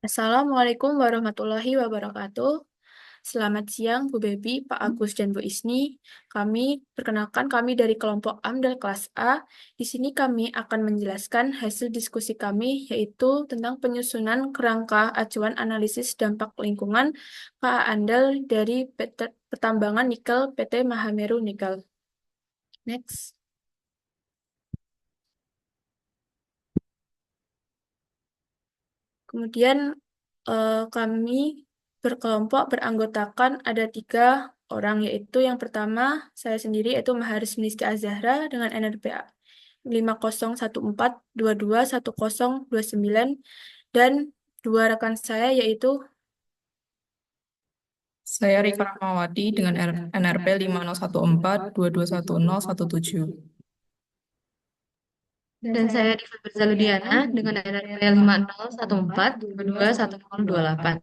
Assalamualaikum warahmatullahi wabarakatuh. Selamat siang Bu Bebi, Pak Agus, dan Bu Isni. Kami dari kelompok AMDAL kelas A. Di sini kami akan menjelaskan hasil diskusi kami, yaitu tentang penyusunan kerangka acuan analisis dampak lingkungan KA ANDAL dari PT Pertambangan Nikel PT Mahameru Nikel. Next. Kemudian kami berkelompok beranggotakan ada 3 orang, yaitu yang pertama saya sendiri yaitu Maharis Nisti Azahra dengan NRPA 5014221029 dan 2 rekan saya yaitu Saya Rika Rahmawati dengan NRP 5014221017. Dan saya Diva Berzaludiana dengan NRP 5014221028.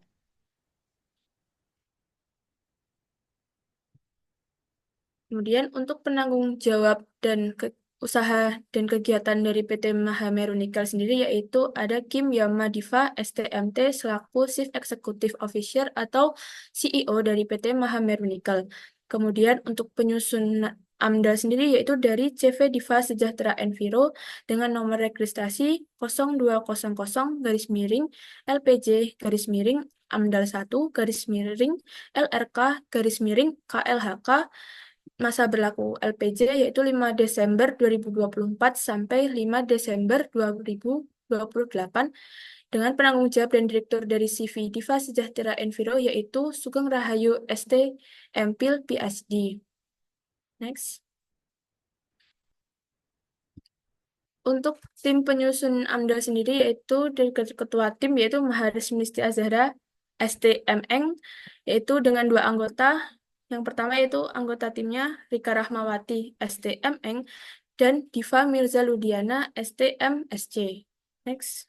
Kemudian untuk penanggung jawab dan usaha dan kegiatan dari PT Mahameru Nikel sendiri yaitu ada Kim Yamadiva STMT selaku Chief Executive Officer atau CEO dari PT Mahameru Nikel. Kemudian untuk penyusun AMDAL sendiri yaitu dari CV Diva Sejahtera Enviro dengan nomor registrasi 0200 garis miring LPJ garis miring AMDAL 1 garis miring LRK garis miring KLHK. Masa berlaku LPJ yaitu 5 Desember 2024 sampai 5 Desember 2028 dengan penanggung jawab dan direktur dari CV Diva Sejahtera Enviro yaitu Sugeng Rahayu ST MPhil PhD. Next. Untuk tim penyusun AMDAL sendiri yaitu dari ketua tim yaitu Maharis Misti Azhara STMN yaitu dengan 2 anggota. Yang pertama yaitu anggota timnya Rika Rahmawati STMN dan Diva Mirza Ludiana STMSC. Next.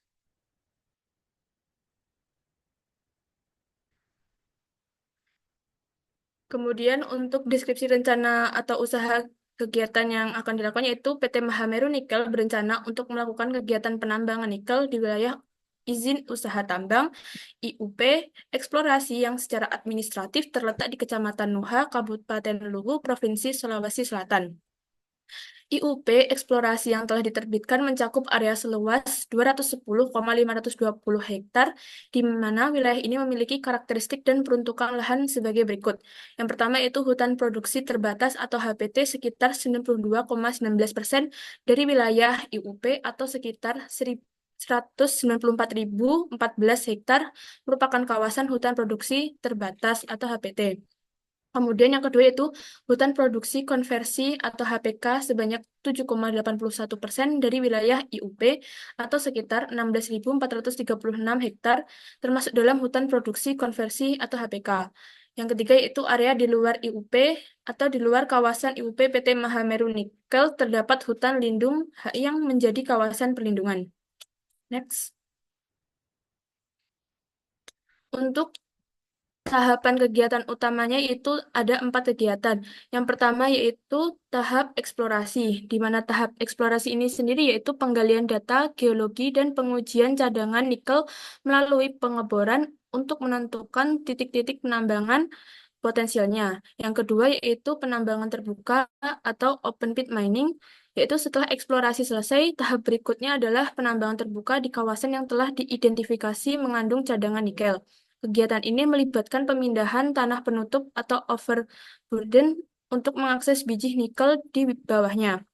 Kemudian untuk deskripsi rencana atau usaha kegiatan yang akan dilakukan yaitu PT Mahameru Nikel berencana untuk melakukan kegiatan penambangan nikel di wilayah izin usaha tambang IUP eksplorasi yang secara administratif terletak di Kecamatan Nuha, Kabupaten Luwu, Provinsi Sulawesi Selatan. IUP eksplorasi yang telah diterbitkan mencakup area seluas 210,520 hektar, di mana wilayah ini memiliki karakteristik dan peruntukan lahan sebagai berikut. Yang pertama yaitu hutan produksi terbatas atau HPT sekitar 92,19% dari wilayah IUP atau sekitar 194.014 hektar merupakan kawasan hutan produksi terbatas atau HPT. Kemudian yang kedua yaitu hutan produksi konversi atau HPK sebanyak 7,81% dari wilayah IUP atau sekitar 16.436 hektar termasuk dalam hutan produksi konversi atau HPK. Yang ketiga yaitu area di luar IUP atau di luar kawasan IUP PT Mahameru Nikel terdapat hutan lindung yang menjadi kawasan perlindungan. Next. Untuk tahapan kegiatan utamanya itu ada 4 kegiatan. Yang pertama yaitu tahap eksplorasi, di mana tahap eksplorasi ini sendiri yaitu penggalian data, geologi, dan pengujian cadangan nikel melalui pengeboran untuk menentukan titik-titik penambangan potensialnya. Yang kedua yaitu penambangan terbuka atau open pit mining, yaitu setelah eksplorasi selesai, tahap berikutnya adalah penambangan terbuka di kawasan yang telah diidentifikasi mengandung cadangan nikel. Kegiatan ini melibatkan pemindahan tanah penutup atau overburden untuk mengakses biji nikel di bawahnya.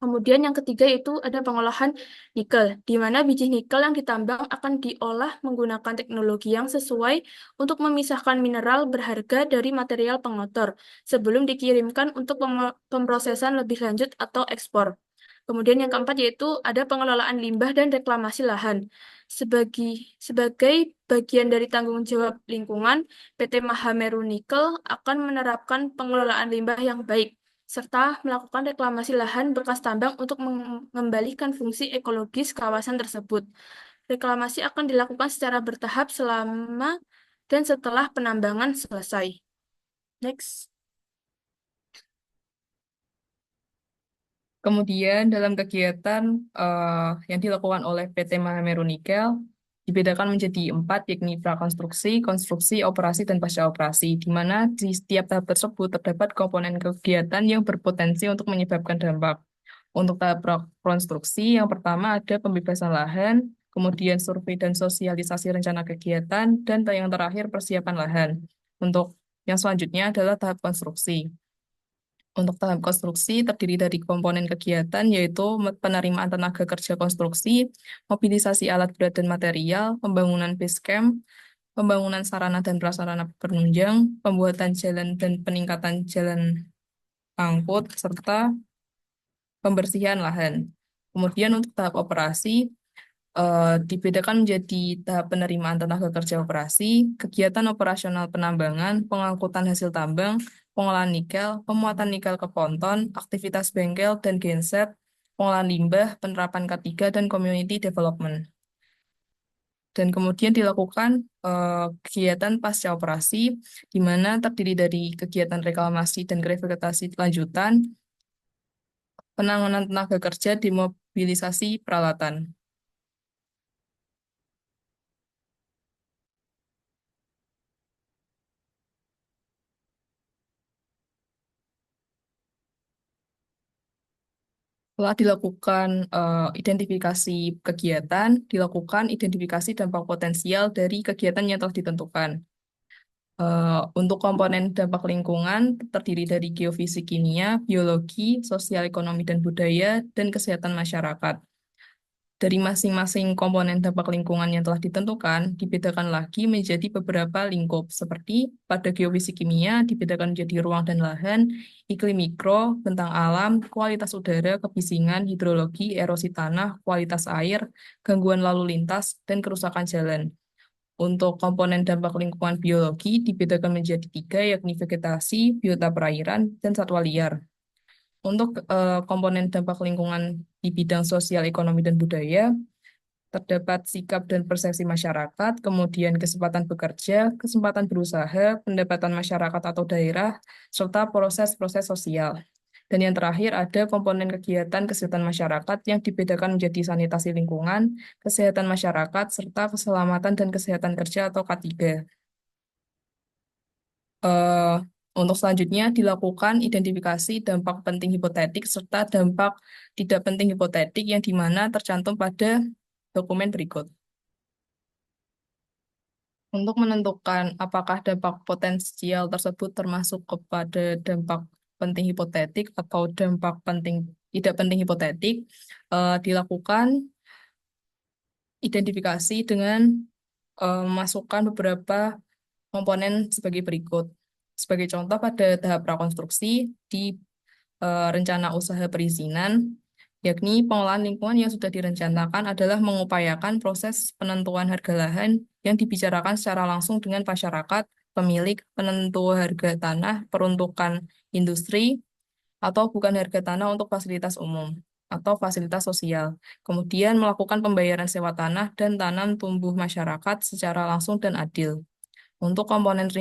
Kemudian yang ketiga itu ada pengolahan nikel, di mana biji nikel yang ditambang akan diolah menggunakan teknologi yang sesuai untuk memisahkan mineral berharga dari material pengotor sebelum dikirimkan untuk pemrosesan lebih lanjut atau ekspor. Kemudian yang keempat yaitu ada pengelolaan limbah dan reklamasi lahan. Sebagai bagian dari tanggung jawab lingkungan, PT Mahameru Nikel akan menerapkan pengelolaan limbah yang baik serta melakukan reklamasi lahan bekas tambang untuk mengembalikan fungsi ekologis kawasan tersebut. Reklamasi akan dilakukan secara bertahap selama dan setelah penambangan selesai. Next. Kemudian dalam kegiatan yang dilakukan oleh PT Mahameru Nikel, dibedakan menjadi 4, yakni prakonstruksi, konstruksi, operasi, dan pasca operasi, di mana di setiap tahap tersebut terdapat komponen kegiatan yang berpotensi untuk menyebabkan dampak. Untuk tahap prakonstruksi, yang pertama ada pembebasan lahan, kemudian survei dan sosialisasi rencana kegiatan, dan yang terakhir persiapan lahan. Untuk yang selanjutnya adalah tahap konstruksi. Untuk tahap konstruksi terdiri dari komponen kegiatan yaitu penerimaan tenaga kerja konstruksi, mobilisasi alat berat dan material, pembangunan base camp, pembangunan sarana dan prasarana penunjang, pembuatan jalan dan peningkatan jalan angkut, serta pembersihan lahan. Kemudian untuk tahap operasi, dibedakan menjadi tahap penerimaan tenaga kerja operasi, kegiatan operasional penambangan, pengangkutan hasil tambang, pengolahan nikel, pemuatan nikel ke ponton, aktivitas bengkel dan genset, pengolahan limbah, penerapan K3, dan community development. Dan kemudian dilakukan kegiatan pasca operasi, di mana terdiri dari kegiatan reklamasi dan revitalisasi lanjutan, penanganan tenaga kerja, demobilisasi peralatan. Setelah dilakukan identifikasi kegiatan, dilakukan identifikasi dampak potensial dari kegiatan yang telah ditentukan. Untuk komponen dampak lingkungan terdiri dari geofisik kimia, biologi, sosial ekonomi dan budaya, dan kesehatan masyarakat. Dari masing-masing komponen dampak lingkungan yang telah ditentukan, dibedakan lagi menjadi beberapa lingkup, seperti pada geofisik kimia dibedakan menjadi ruang dan lahan, iklim mikro, bentang alam, kualitas udara, kebisingan, hidrologi, erosi tanah, kualitas air, gangguan lalu lintas, dan kerusakan jalan. Untuk komponen dampak lingkungan biologi dibedakan menjadi 3, yakni vegetasi, biota perairan, dan satwa liar. Untuk komponen dampak lingkungan di bidang sosial, ekonomi, dan budaya, terdapat sikap dan persepsi masyarakat, kemudian kesempatan bekerja, kesempatan berusaha, pendapatan masyarakat atau daerah, serta proses-proses sosial. Dan yang terakhir ada komponen kegiatan kesehatan masyarakat yang dibedakan menjadi sanitasi lingkungan, kesehatan masyarakat, serta keselamatan dan kesehatan kerja atau K3. Eh, untuk selanjutnya dilakukan identifikasi dampak penting hipotetik serta dampak tidak penting hipotetik yang dimana tercantum pada dokumen berikut. Untuk menentukan apakah dampak potensial tersebut termasuk kepada dampak penting hipotetik atau dampak penting tidak penting hipotetik, dilakukan identifikasi dengan memasukkan beberapa komponen sebagai berikut. Sebagai contoh, pada tahap prakonstruksi di rencana usaha perizinan, yakni pengolahan lingkungan yang sudah direncanakan adalah mengupayakan proses penentuan harga lahan yang dibicarakan secara langsung dengan masyarakat, pemilik, penentu harga tanah, peruntukan industri, atau bukan harga tanah untuk fasilitas umum atau fasilitas sosial. Kemudian melakukan pembayaran sewa tanah dan tanam tumbuh masyarakat secara langsung dan adil. Untuk komponen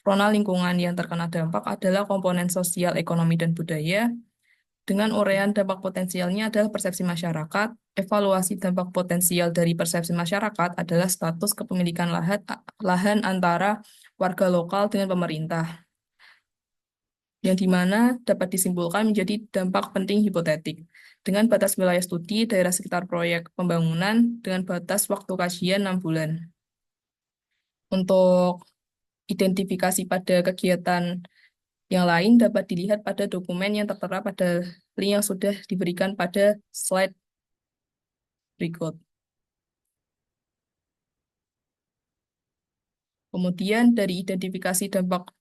personal lingkungan yang terkena dampak adalah komponen sosial, ekonomi, dan budaya. Dengan uraian dampak potensialnya adalah persepsi masyarakat. Evaluasi dampak potensial dari persepsi masyarakat adalah status kepemilikan lahan antara warga lokal dengan pemerintah, yang dimana dapat disimpulkan menjadi dampak penting hipotetik. Dengan batas wilayah studi daerah sekitar proyek pembangunan dengan batas waktu kajian 6 bulan. Untuk identifikasi pada kegiatan yang lain dapat dilihat pada dokumen yang tertera pada link yang sudah diberikan pada slide berikut. Kemudian dari identifikasi dampak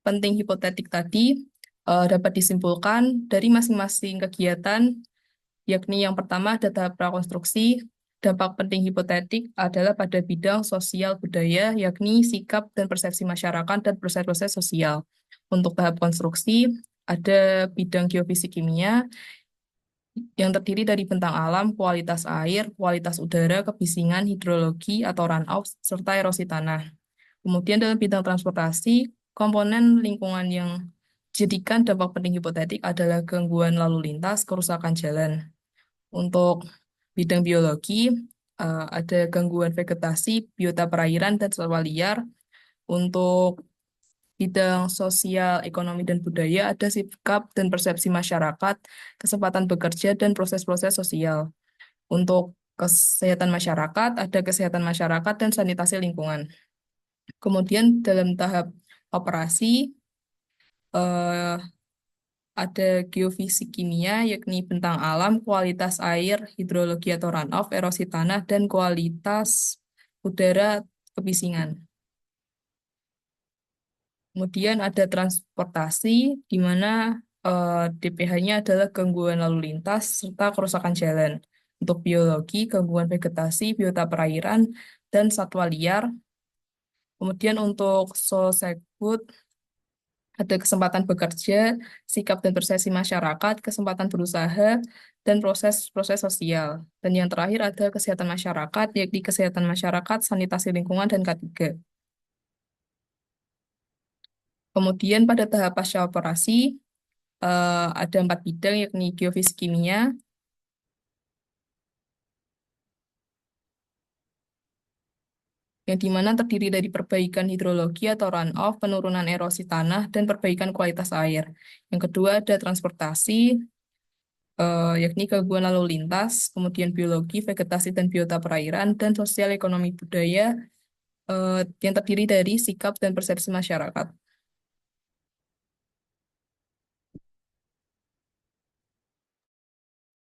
penting hipotetik tadi dapat disimpulkan dari masing-masing kegiatan, yakni yang pertama ada tahap prakonstruksi. Dampak penting hipotetik adalah pada bidang sosial budaya, yakni sikap dan persepsi masyarakat dan proses-proses sosial. Untuk tahap konstruksi, ada bidang geofisik kimia yang terdiri dari bentang alam, kualitas air, kualitas udara, kebisingan, hidrologi atau runoff, serta erosi tanah. Kemudian dalam bidang transportasi, komponen lingkungan yang dijadikan dampak penting hipotetik adalah gangguan lalu lintas, kerusakan jalan. Untuk bidang biologi, ada gangguan vegetasi, biota perairan, dan satwa liar. Untuk bidang sosial, ekonomi, dan budaya ada sikap dan persepsi masyarakat, kesempatan bekerja, dan proses-proses sosial. Untuk kesehatan masyarakat, ada kesehatan masyarakat dan sanitasi lingkungan. Kemudian dalam tahap operasi, eh, ada geofisik kimia, yakni bentang alam, kualitas air, hidrologi atau runoff, erosi tanah, dan kualitas udara kebisingan. Kemudian ada transportasi, di mana DPH-nya adalah gangguan lalu lintas serta kerusakan jalan. Untuk biologi, gangguan vegetasi, biota perairan, dan satwa liar. Kemudian untuk Sosekbud, ada kesempatan bekerja, sikap dan persepsi masyarakat, kesempatan berusaha, dan proses-proses sosial. Dan yang terakhir ada kesehatan masyarakat, yakni kesehatan masyarakat, sanitasi lingkungan, dan K3. Kemudian pada tahap pasca operasi, ada 4 bidang, yakni geofisik kimia, yang dimana terdiri dari perbaikan hidrologi atau runoff, penurunan erosi tanah, dan perbaikan kualitas air. Yang kedua ada transportasi, yakni gangguan lalu lintas, kemudian biologi, vegetasi dan biota perairan, dan sosial ekonomi budaya, yang terdiri dari sikap dan persepsi masyarakat.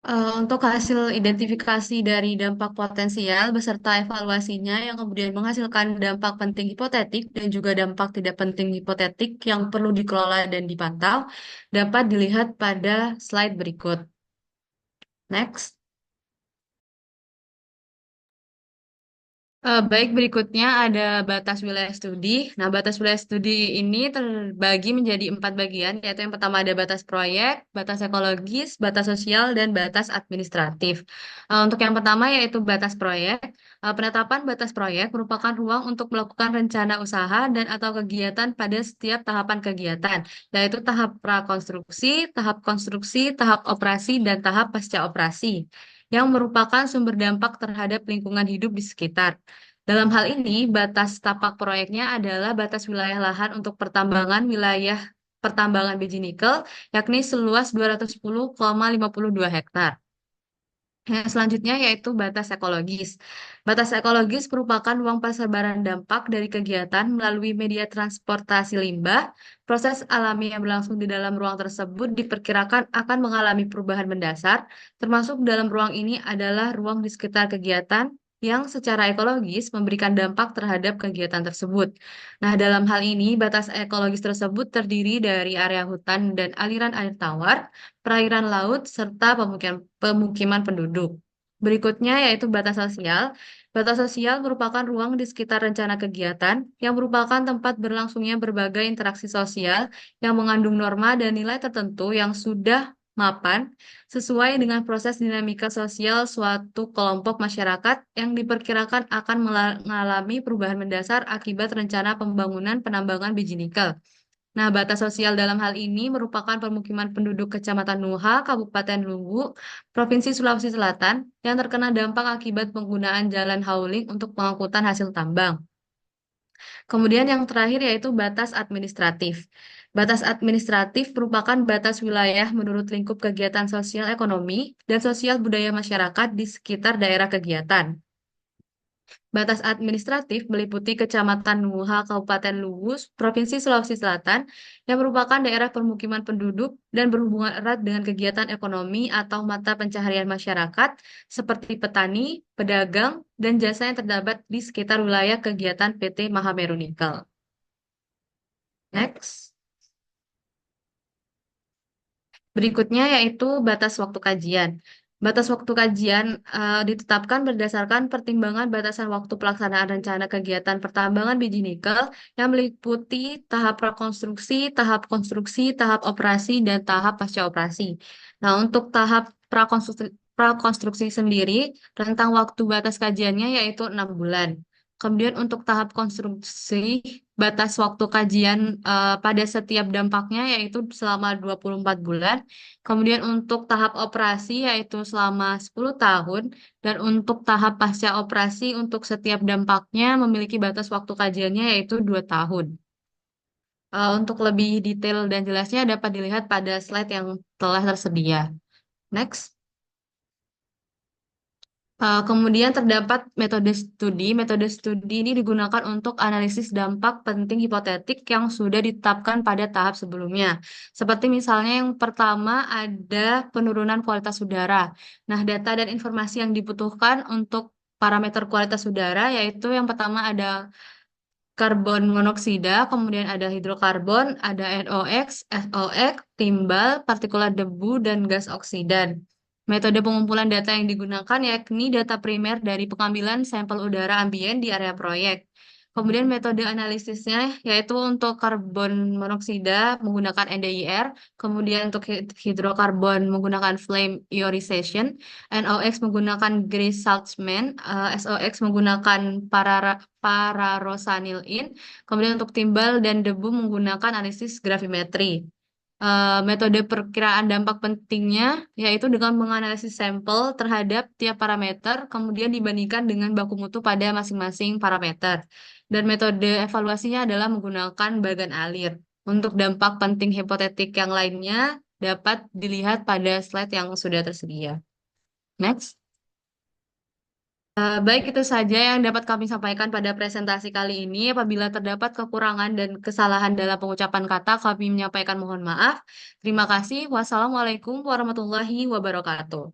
Untuk hasil identifikasi dari dampak potensial beserta evaluasinya yang kemudian menghasilkan dampak penting hipotetik dan juga dampak tidak penting hipotetik yang perlu dikelola dan dipantau dapat dilihat pada slide berikut. Next. Baik, berikutnya ada batas wilayah studi. Nah, batas wilayah studi ini terbagi menjadi 4 bagian, yaitu yang pertama ada batas proyek, batas ekologis, batas sosial, dan batas administratif. Untuk yang pertama yaitu batas proyek. Penetapan batas proyek merupakan ruang untuk melakukan rencana usaha dan atau kegiatan pada setiap tahapan kegiatan, yaitu tahap prakonstruksi, tahap operasi, dan tahap pasca operasi yang merupakan sumber dampak terhadap lingkungan hidup di sekitar. Dalam hal ini, batas tapak proyeknya adalah batas wilayah lahan untuk pertambangan wilayah pertambangan biji nikel, yakni seluas 210,52 hektar. Yang selanjutnya yaitu batas ekologis. Batas ekologis merupakan ruang persebaran dampak dari kegiatan melalui media transportasi limbah. Proses alami yang berlangsung di dalam ruang tersebut diperkirakan akan mengalami perubahan mendasar, termasuk dalam ruang ini adalah ruang di sekitar kegiatan yang secara ekologis memberikan dampak terhadap kegiatan tersebut. Nah, dalam hal ini, batas ekologis tersebut terdiri dari area hutan dan aliran air tawar, perairan laut, serta pemukiman penduduk. Berikutnya yaitu batas sosial. Batas sosial merupakan ruang di sekitar rencana kegiatan yang merupakan tempat berlangsungnya berbagai interaksi sosial yang mengandung norma dan nilai tertentu yang sudah mapan sesuai dengan proses dinamika sosial suatu kelompok masyarakat yang diperkirakan akan mengalami perubahan mendasar akibat rencana pembangunan penambangan biji nikel. Nah, batas sosial dalam hal ini merupakan permukiman penduduk Kecamatan Nuha, Kabupaten Luwu, Provinsi Sulawesi Selatan, yang terkena dampak akibat penggunaan jalan hauling untuk pengangkutan hasil tambang. Kemudian yang terakhir yaitu batas administratif. Batas administratif merupakan batas wilayah menurut lingkup kegiatan sosial ekonomi dan sosial budaya masyarakat di sekitar daerah kegiatan. Batas administratif meliputi Kecamatan Nuha, Kabupaten Luwu, Provinsi Sulawesi Selatan, yang merupakan daerah permukiman penduduk dan berhubungan erat dengan kegiatan ekonomi atau mata pencaharian masyarakat, seperti petani, pedagang, dan jasa yang terdapat di sekitar wilayah kegiatan PT Mahameru Nikel. Next. Berikutnya yaitu batas waktu kajian. Batas waktu kajian ditetapkan berdasarkan pertimbangan batasan waktu pelaksanaan rencana kegiatan pertambangan biji nikel yang meliputi tahap prakonstruksi, tahap konstruksi, tahap operasi, dan tahap pasca operasi. Nah, untuk tahap prakonstruksi sendiri, rentang waktu batas kajiannya yaitu 6 bulan. Kemudian untuk tahap konstruksi batas waktu kajian pada setiap dampaknya yaitu selama 24 bulan. Kemudian untuk tahap operasi yaitu selama 10 tahun. Dan untuk tahap pasca operasi untuk setiap dampaknya memiliki batas waktu kajiannya yaitu 2 tahun. Untuk lebih detail dan jelasnya dapat dilihat pada slide yang telah tersedia. Next. Kemudian terdapat metode studi. Metode studi ini digunakan untuk analisis dampak penting hipotetik yang sudah ditetapkan pada tahap sebelumnya. Seperti misalnya yang pertama ada penurunan kualitas udara. Nah, data dan informasi yang dibutuhkan untuk parameter kualitas udara yaitu yang pertama ada karbon monoksida, kemudian ada hidrokarbon, ada NOx, SOx, timbal, partikulat debu, dan gas oksidan. Metode pengumpulan data yang digunakan yakni data primer dari pengambilan sampel udara ambien di area proyek. Kemudian metode analisisnya yaitu untuk karbon monoksida menggunakan NDIR, kemudian untuk hidrokarbon menggunakan flame ionization, NOx menggunakan Gray-Saltzman, SOx menggunakan pararosanilin, kemudian untuk timbal dan debu menggunakan analisis gravimetri. Metode perkiraan dampak pentingnya yaitu dengan menganalisis sampel terhadap tiap parameter, kemudian dibandingkan dengan baku mutu pada masing-masing parameter. Dan metode evaluasinya adalah menggunakan bagan alir. Untuk dampak penting hipotetik yang lainnya dapat dilihat pada slide yang sudah tersedia. Next. Baik, itu saja yang dapat kami sampaikan pada presentasi kali ini. Apabila terdapat kekurangan dan kesalahan dalam pengucapan kata, kami menyampaikan mohon maaf. Terima kasih. Wassalamualaikum warahmatullahi wabarakatuh.